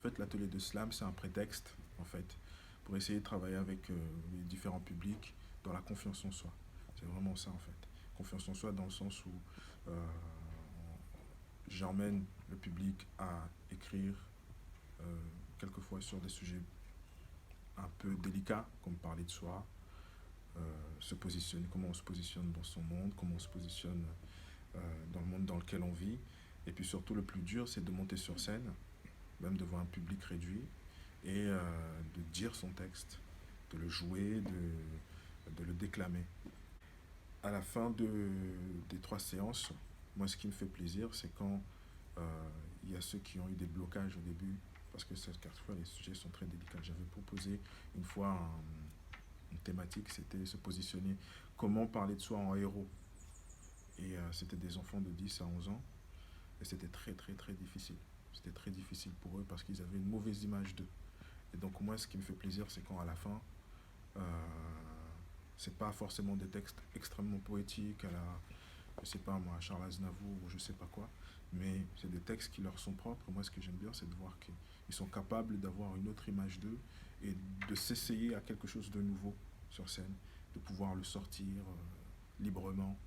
fait, l'atelier de slam, c'est un prétexte, en fait, pour essayer de travailler avec les différents publics dans la confiance en soi. C'est vraiment ça, en fait. Confiance en soi dans le sens où euh, j'emmène le public à écrire euh, quelquefois sur des sujets un peu délicats, comme parler de soi, se positionner, comment on se positionne dans son monde, comment on se positionne dans le monde dans lequel on vit. Et puis surtout, le plus dur, c'est de monter sur scène, même devant un public réduit, et de dire son texte, de le jouer, de le déclamer. À la fin des 3 séances, moi, ce qui me fait plaisir, c'est quand il y a ceux qui ont eu des blocages au début, parce que quelquefois les sujets sont très délicats. J'avais proposé une fois une thématique, c'était se positionner, comment parler de soi en héros. Et c'était des enfants de 10 à 11 ans, et c'était très très très difficile. C'était très difficile pour eux parce qu'ils avaient une mauvaise image d'eux. Et donc moi, ce qui me fait plaisir, c'est quand à la fin, euh, c'est pas forcément des textes extrêmement poétiques à la, je sais pas moi, Charles Aznavour ou je sais pas quoi, mais c'est des textes qui leur sont propres. Moi, ce que j'aime bien, c'est de voir qu'ils sont capables d'avoir une autre image d'eux et de s'essayer à quelque chose de nouveau sur scène, de pouvoir le sortir librement